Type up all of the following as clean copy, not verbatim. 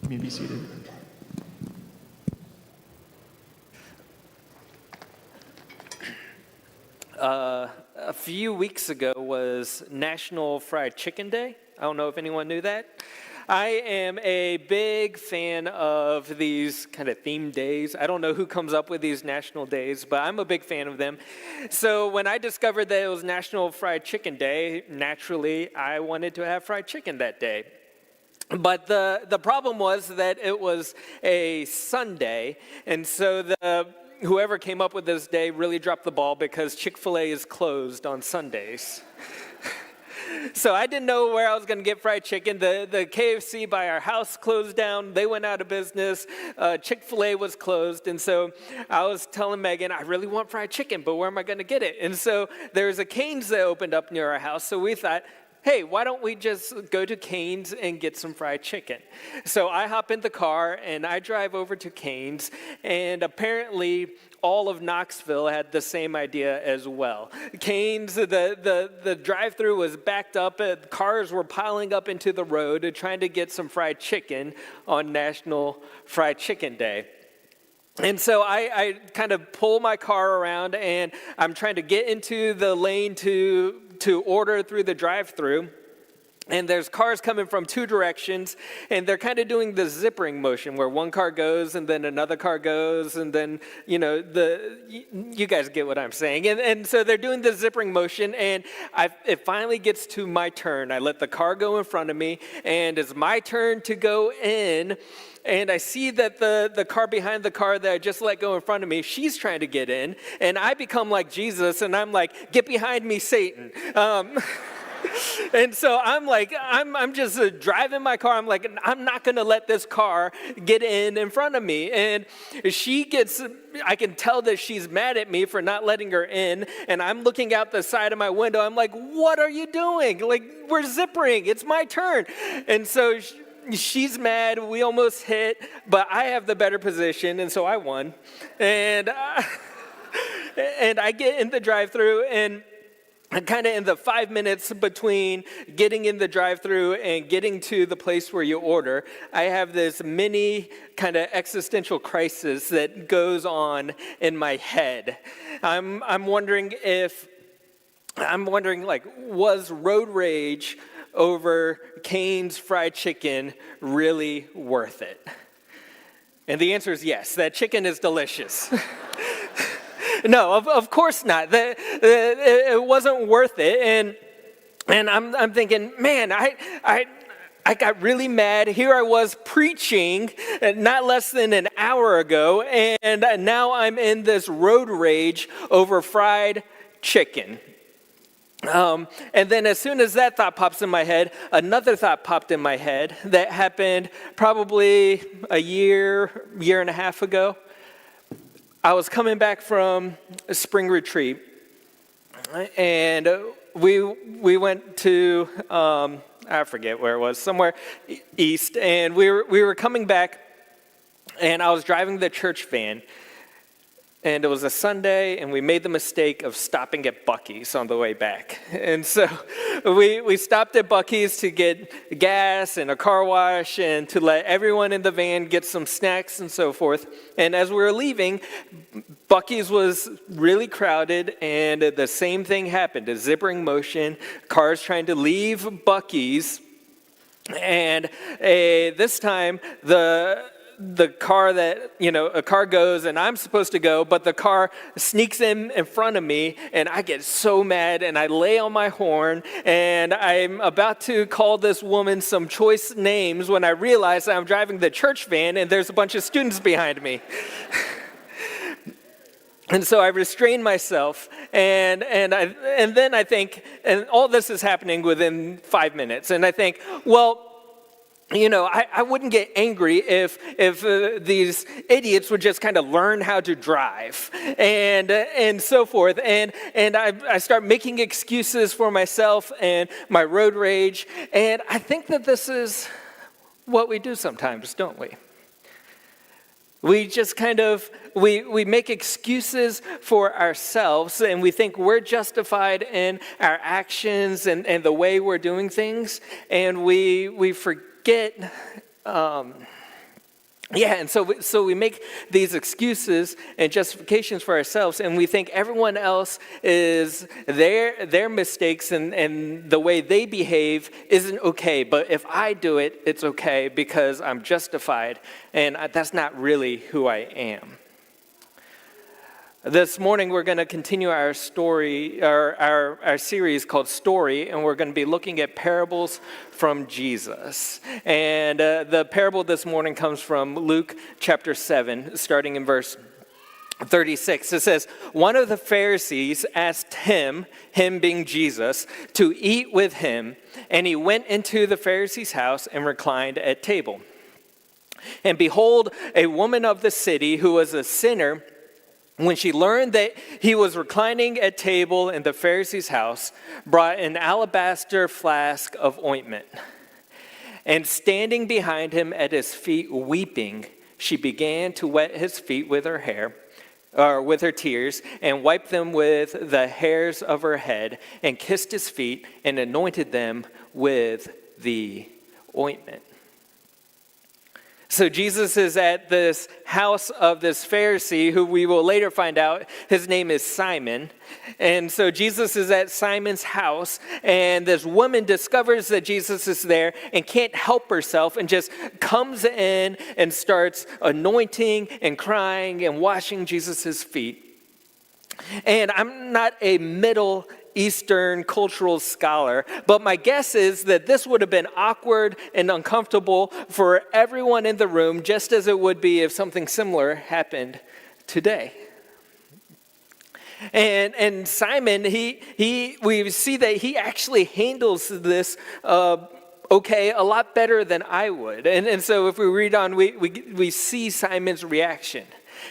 You may be seated. A few weeks ago was National Fried Chicken Day. I don't know if anyone knew that. I am a big fan of these kind of themed days. I don't know who comes up with these national days, but I'm a big fan of them. So when I discovered that it was National Fried Chicken Day, naturally, I wanted to have fried chicken that day. But the problem was that it was a Sunday, and so whoever came up with this day really dropped the ball because Chick-fil-A is closed on Sundays. So I didn't know where I was going to get fried chicken. The KFC by our house closed down. They went out of business. Chick-fil-A was closed. And so I was telling Megan, I really want fried chicken, but where am I going to get it? And so there's a Cane's that opened up near our house. So we thought, hey, why don't we just go to Cane's and get some fried chicken? So I hop in the car and I drive over to Cane's, and apparently all of Knoxville had the same idea as well. Cane's, the drive-through was backed up, cars were piling up into the road trying to get some fried chicken on National Fried Chicken Day. And so I kind of pull my car around and I'm trying to get into the lane to order through the drive-through. And there's cars coming from two directions, and they're kind of doing the zippering motion where one car goes and then another car goes, and then, you guys get what I'm saying. And so they're doing the zippering motion, and it finally gets to my turn. I let the car go in front of me, and it's my turn to go in. And I see that the car behind the car that I just let go in front of me, she's trying to get in. And I become like Jesus, and I'm like, get behind me, Satan. And so I'm just driving my car. I'm like, I'm not going to let this car get in front of me. And I can tell that she's mad at me for not letting her in. And I'm looking out the side of my window. I'm like, what are you doing? Like, we're zippering. It's my turn. And so she's mad. We almost hit, but I have the better position. And so I won. And I get in the drive-through, and kind of in the 5 minutes between getting in the drive-thru and getting to the place where you order, I have this mini kind of existential crisis that goes on in my head. I'm wondering was road rage over Cane's fried chicken really worth it? And the answer is yes. That chicken is delicious. No, of course not. It wasn't worth it, and I'm thinking, man, I got really mad. Here I was preaching not less than an hour ago, and now I'm in this road rage over fried chicken. And then as soon as that thought pops in my head, another thought popped in my head that happened probably a year and a half ago. I was coming back from a spring retreat, and we went to, I forget where it was, somewhere east, and we were coming back, and I was driving the church van, and it was a Sunday, and we made the mistake of stopping at Buc-ee's on the way back. And so we stopped at Buc-ee's to get gas and a car wash and to let everyone in the van get some snacks and so forth. And as we were leaving, Buc-ee's was really crowded, and the same thing happened, a zippering motion, cars trying to leave Buc-ee's. And this time, the car that, a car goes and I'm supposed to go, but the car sneaks in front of me, and I get so mad, and I lay on my horn, and I'm about to call this woman some choice names when I realize I'm driving the church van and there's a bunch of students behind me. And so I restrain myself, and then I think, and all this is happening within 5 minutes, and I think, well, I wouldn't get angry if these idiots would just kind of learn how to drive and so forth. And I start making excuses for myself and my road rage. And I think that this is what we do sometimes, don't we? We just kind of, we make excuses for ourselves, and we think we're justified in our actions and the way we're doing things, and we forget Yeah, and so we make these excuses and justifications for ourselves, and we think everyone else is their mistakes and the way they behave isn't okay. But if I do it, it's okay because I'm justified, and that's not really who I am. This morning, we're going to continue our story, our series called Story, and we're going to be looking at parables from Jesus. And the parable this morning comes from Luke chapter 7, starting in verse 36. It says, one of the Pharisees asked him being Jesus, to eat with him, and he went into the Pharisee's house and reclined at table. And behold, a woman of the city who was a sinner, when she learned that he was reclining at table in the Pharisee's house, brought an alabaster flask of ointment. And standing behind him at his feet weeping, she began to wet his feet with her hair, or with her tears, and wiped them with the hairs of her head, and kissed his feet, and anointed them with the ointment. So Jesus is at this house of this Pharisee, who we will later find out his name is Simon. And so Jesus is at Simon's house, and this woman discovers that Jesus is there and can't help herself and just comes in and starts anointing and crying and washing Jesus' feet. And I'm not a Middle Eastern cultural scholar, but my guess is that this would have been awkward and uncomfortable for everyone in the room, just as it would be if something similar happened today. And Simon, we see that he actually handles this okay a lot better than I would. And so if we read on, we see Simon's reaction.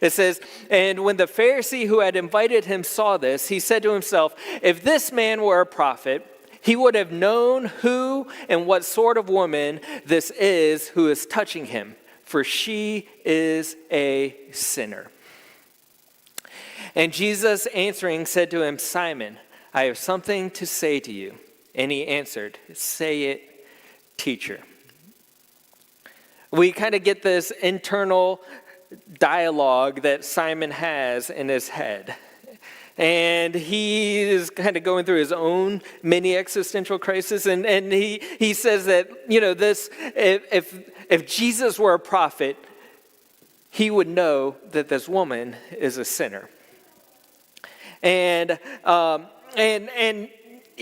It says, and when the Pharisee who had invited him saw this, he said to himself, if this man were a prophet, he would have known who and what sort of woman this is who is touching him, for she is a sinner. And Jesus answering said to him, Simon, I have something to say to you. And he answered, say it, teacher. We kind of get this internal dialogue that Simon has in his head. And he is kind of going through his own mini existential crisis. And he says that, this, if Jesus were a prophet, he would know that this woman is a sinner. And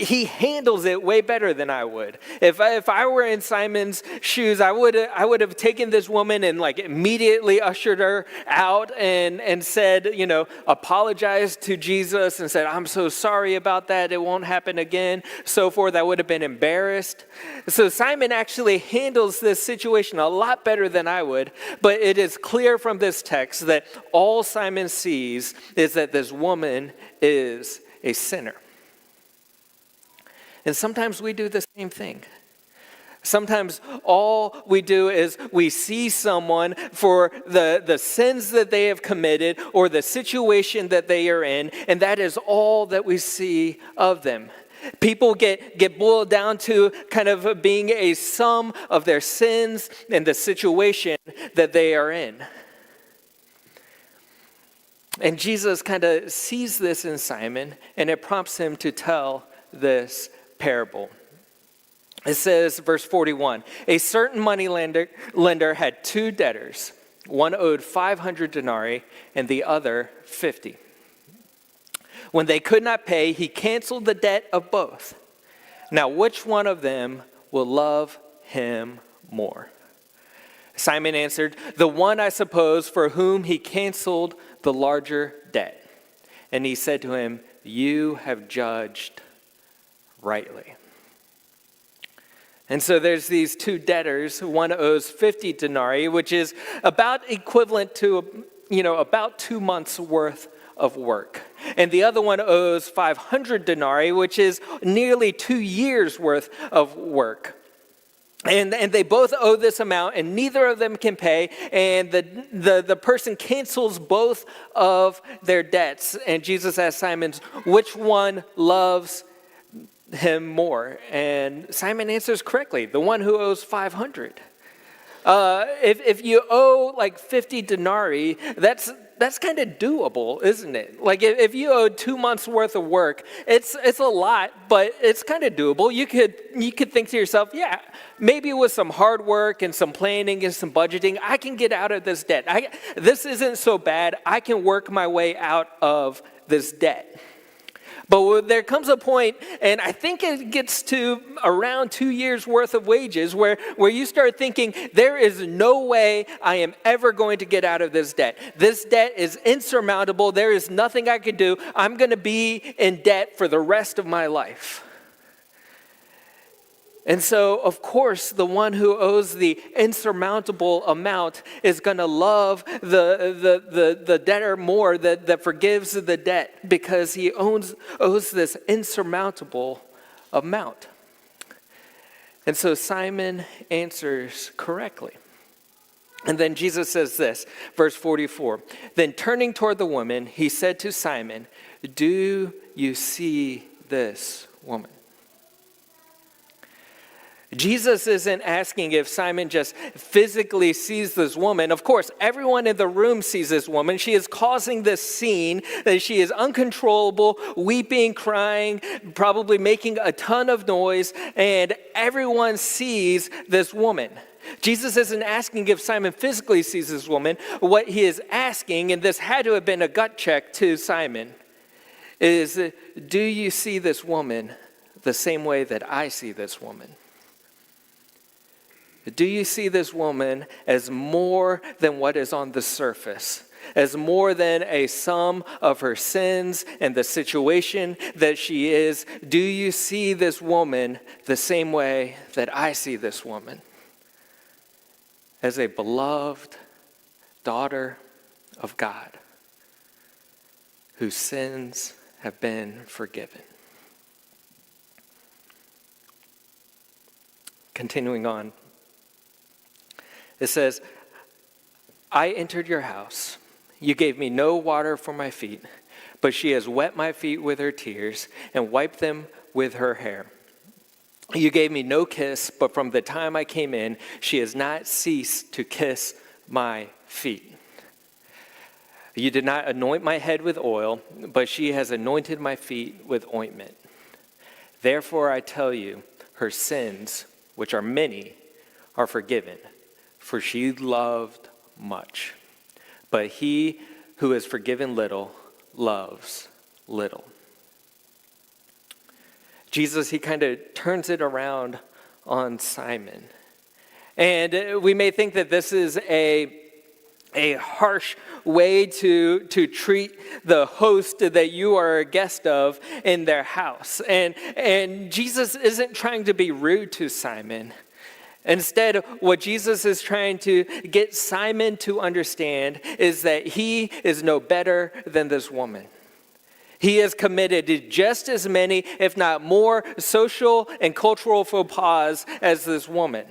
he handles it way better than I would. If I were in Simon's shoes, I would have taken this woman and immediately ushered her out and said, apologized to Jesus and said, I'm so sorry about that. It won't happen again. So forth. I would have been embarrassed. So Simon actually handles this situation a lot better than I would. But it is clear from this text that all Simon sees is that this woman is a sinner. And sometimes we do the same thing. Sometimes all we do is we see someone for the sins that they have committed or the situation that they are in, and that is all that we see of them. People get boiled down to kind of being a sum of their sins and the situation that they are in. And Jesus kind of sees this in Simon, and it prompts him to tell this parable. It says, verse 41, a certain money lender had two debtors. One owed 500 denarii and the other 50. When they could not pay, he canceled the debt of both. Now, which one of them will love him more? Simon answered, the one, I suppose, for whom he canceled the larger debt. And he said to him, you have judged rightly. And so there's these two debtors. One owes 50 denarii, which is about equivalent to, about 2 months' worth of work. And the other one owes 500 denarii, which is nearly 2 years' worth of work. And they both owe this amount, and neither of them can pay. And the person cancels both of their debts. And Jesus asked Simon, which one loves him more? And Simon answers correctly, the one who owes 500. If you owe like 50 denarii, that's kind of doable, isn't it? Like if you owe 2 months worth of work, it's a lot, but it's kind of doable. You could think to yourself, yeah, maybe with some hard work and some planning and some budgeting, I can get out of this debt. This isn't so bad. I can work my way out of this debt. But there comes a point, and I think it gets to around 2 years worth of wages where you start thinking, there is no way I am ever going to get out of this debt. This debt is insurmountable. There is nothing I can do. I'm going to be in debt for the rest of my life. And so, of course, the one who owes the insurmountable amount is going to love the debtor more that forgives the debt because he owes this insurmountable amount. And so Simon answers correctly. And then Jesus says this, verse 44, then turning toward the woman, he said to Simon, do you see this woman? Jesus isn't asking if Simon just physically sees this woman. Of course, everyone in the room sees this woman. She is causing this scene, that she is uncontrollable, weeping, crying, probably making a ton of noise, and everyone sees this woman. Jesus isn't asking if Simon physically sees this woman. What he is asking, and this had to have been a gut check to Simon, is, do you see this woman the same way that I see this woman? Do you see this woman as more than what is on the surface, as more than a sum of her sins and the situation that she is? Do you see this woman the same way that I see this woman? As a beloved daughter of God whose sins have been forgiven. Continuing on. It says, I entered your house. You gave me no water for my feet, but she has wet my feet with her tears and wiped them with her hair. You gave me no kiss, but from the time I came in, she has not ceased to kiss my feet. You did not anoint my head with oil, but she has anointed my feet with ointment. Therefore I tell you, her sins, which are many, are forgiven. For she loved much. But he who is forgiven little loves little. Jesus, he kind of turns it around on Simon. And we may think that this is a harsh way to treat the host that you are a guest of in their house. And Jesus isn't trying to be rude to Simon. Instead, what Jesus is trying to get Simon to understand is that he is no better than this woman. He has committed just as many, if not more, social and cultural faux pas as this woman.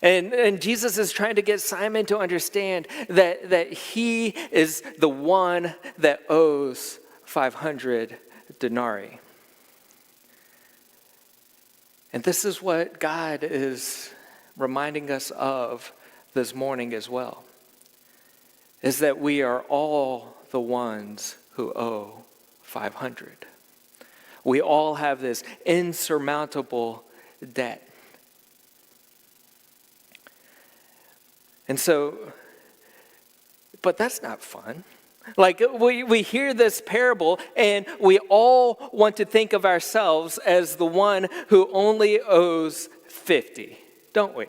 And Jesus is trying to get Simon to understand that he is the one that owes 500 denarii. And this is what God is reminding us of this morning as well, is that we are all the ones who owe 500. We all have this insurmountable debt. And so, but that's not fun. Like we hear this parable and we all want to think of ourselves as the one who only owes 50, don't we?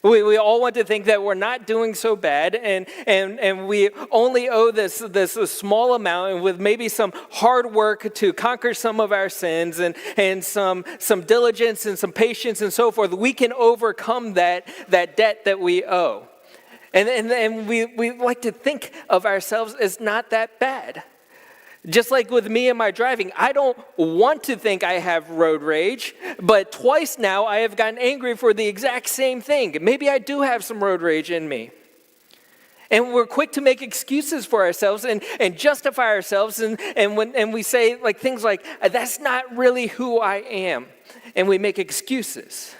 We all want to think that we're not doing so bad and we only owe this small amount, and with maybe some hard work to conquer some of our sins and some diligence and some patience and so forth, we can overcome that debt that we owe. And we like to think of ourselves as not that bad. Just like with me and my driving, I don't want to think I have road rage, but twice now I have gotten angry for the exact same thing. Maybe I do have some road rage in me. And we're quick to make excuses for ourselves and justify ourselves, and we say like things like, that's not really who I am. And we make excuses.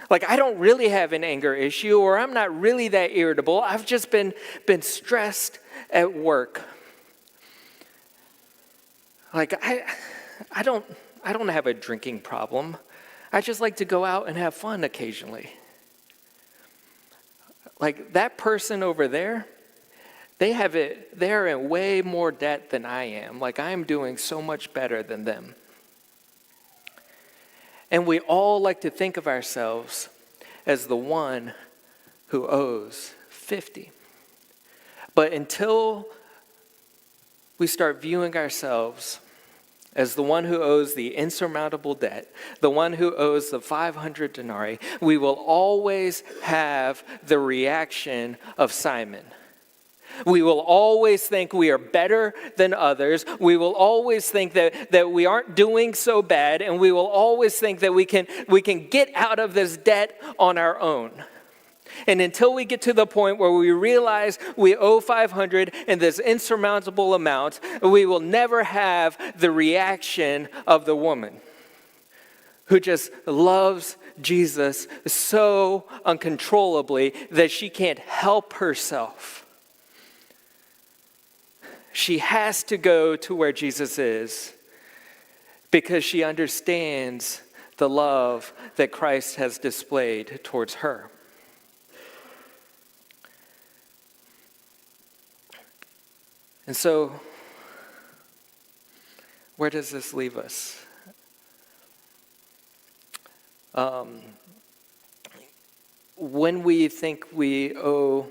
Like, I don't really have an anger issue, or I'm not really that irritable. I've just been stressed at work. Like, I don't have a drinking problem. I just like to go out and have fun occasionally. Like, that person over there, they're in way more debt than I am. Like, I am doing so much better than them. And we all like to think of ourselves as the one who owes 50. But until we start viewing ourselves as the one who owes the insurmountable debt, the one who owes the 500 denarii, we will always have the reaction of Simon. We will always think we are better than others. We will always think that we aren't doing so bad, and we will always think that we can get out of this debt on our own. And until we get to the point where we realize we owe 500 and this insurmountable amount, we will never have the reaction of the woman who just loves Jesus so uncontrollably that she can't help herself. She has to go to where Jesus is because she understands the love that Christ has displayed towards her. And so, where does this leave us? When we think we owe,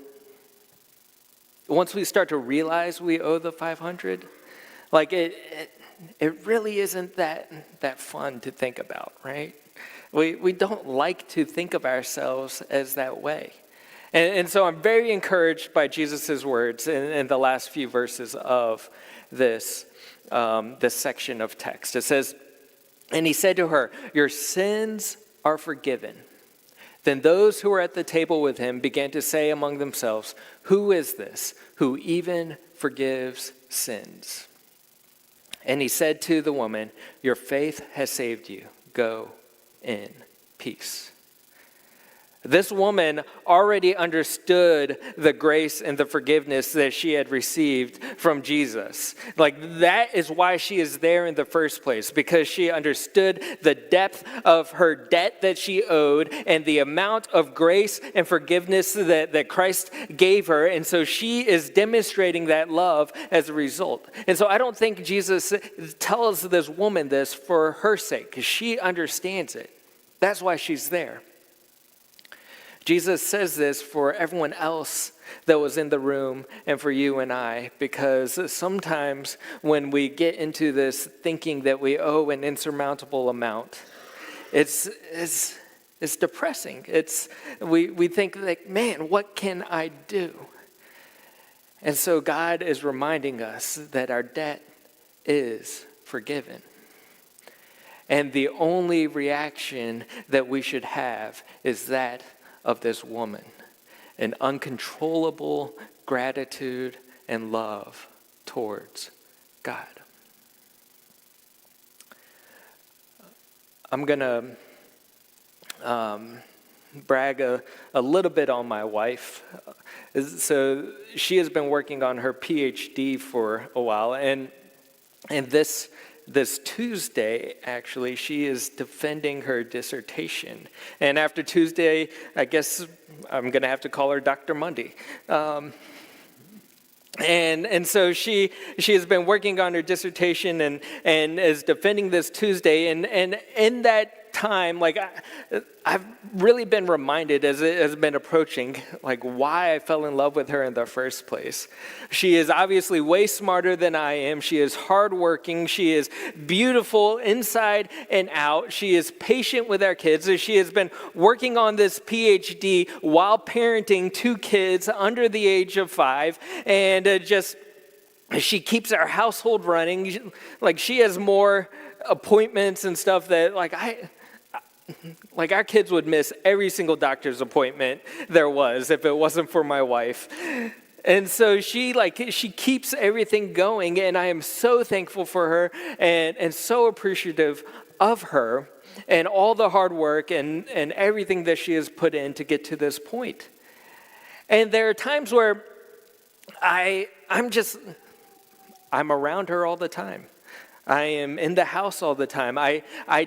once we start to realize we owe the 500, like it really isn't that fun to think about, right? We don't like to think of ourselves as that way. And so I'm very encouraged by Jesus' words in the last few verses of this section of text. It says, "And he said to her, 'Your sins are forgiven.' Then those who were at the table with him began to say among themselves, 'Who is this who even forgives sins?' And he said to the woman, 'Your faith has saved you. Go in peace.'" This woman already understood the grace and the forgiveness that she had received from Jesus. Like, that is why she is there in the first place, because she understood the depth of her debt that she owed and the amount of grace and forgiveness that Christ gave her. And so she is demonstrating that love as a result. And so I don't think Jesus tells this woman this for her sake, because she understands it. That's why she's there. Jesus says this for everyone else that was in the room and for you and I, because sometimes when we get into this thinking that we owe an insurmountable amount, it's depressing. We think like, man, what can I do? And so God is reminding us that our debt is forgiven. And the only reaction that we should have is that of this woman, an uncontrollable gratitude and love towards God. I'm going to brag a little bit on my wife. So she has been working on her PhD for a while, and this Tuesday, actually, she is defending her dissertation. And after Tuesday, I guess I'm going to have to call her Dr. Mundy. And so she has been working on her dissertation and is defending this Tuesday. And in that time, like I've really been reminded as it has been approaching, like why I fell in love with her in the first place. She is obviously way smarter than I am. She is hardworking. She is beautiful inside and out. She is patient with our kids. She has been working on this PhD while parenting 2 kids under the age of 5, and she keeps our household running. Like, she has more appointments and stuff that our kids would miss every single doctor's appointment there was if it wasn't for my wife. And so she keeps everything going, and I am so thankful for her and so appreciative of her and all the hard work and everything that she has put in to get to this point. And there are times where I'm around her all the time. I am in the house all the time. I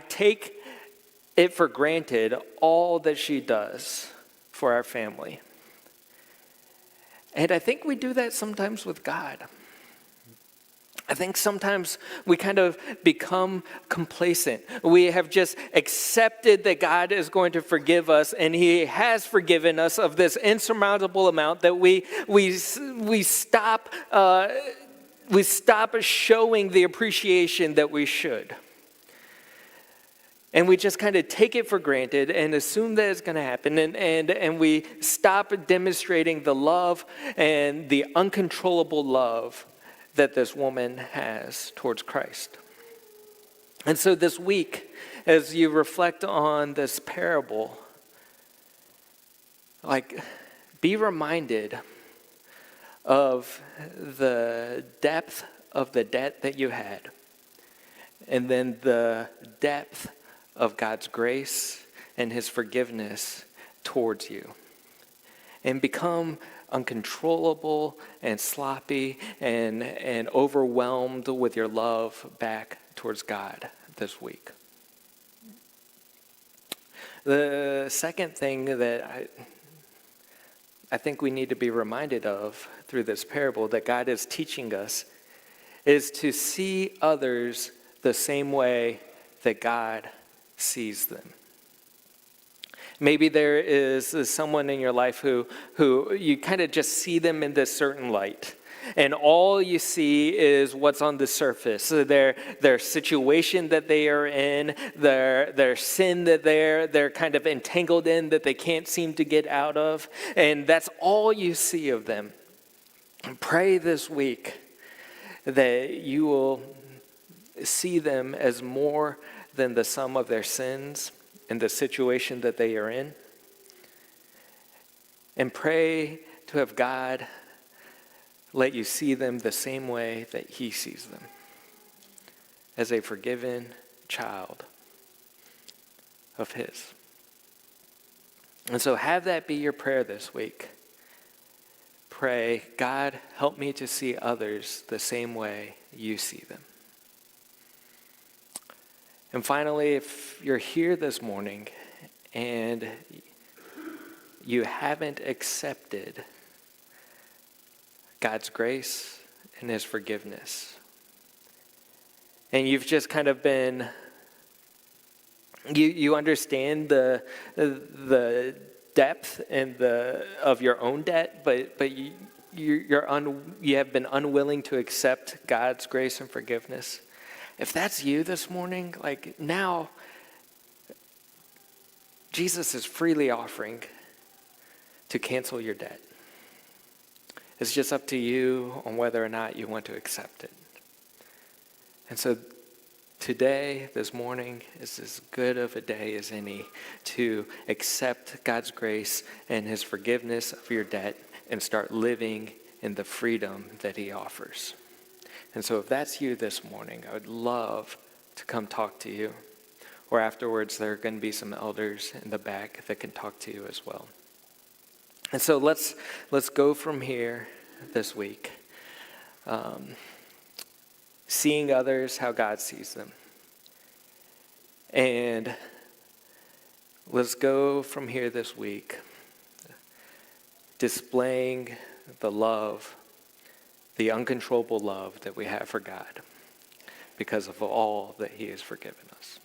take it for granted all that she does for our family. And I think we do that sometimes with God. I think sometimes we kind of become complacent. We have just accepted that God is going to forgive us, and He has forgiven us of this insurmountable amount that we stop showing the appreciation that we should. And we just kind of take it for granted and assume that it's going to happen. And we stop demonstrating the love and the uncontrollable love that this woman has towards Christ. And so this week, as you reflect on this parable, be reminded of the depth of the debt that you had, and then the depth of God's grace and His forgiveness towards you. And become uncontrollable and sloppy and overwhelmed with your love back towards God this week. The second thing that I think we need to be reminded of through this parable that God is teaching us is to see others the same way that God sees them. Maybe there is someone in your life who you kind of just see them in this certain light. And all you see is what's on the surface. So their situation that they are in, their sin that they're kind of entangled in that they can't seem to get out of. And that's all you see of them. And pray this week that you will see them as more than the sum of their sins and the situation that they are in. And pray to have God let you see them the same way that He sees them, as a forgiven child of His. And so have that be your prayer this week. Pray, God, help me to see others the same way you see them. And finally, if you're here this morning and you haven't accepted God's grace and His forgiveness, and you've just kind of been, you understand the depth and of your own debt, but you have been unwilling to accept God's grace and forgiveness. If that's you this morning, now, Jesus is freely offering to cancel your debt. It's just up to you on whether or not you want to accept it. And so today, this morning, is as good of a day as any to accept God's grace and His forgiveness of your debt and start living in the freedom that He offers. And so if that's you this morning, I would love to come talk to you. Or afterwards, there are going to be some elders in the back that can talk to you as well. And so let's go from here this week, seeing others how God sees them. And let's go from here this week, displaying the love, the uncontrollable love that we have for God because of all that He has forgiven us.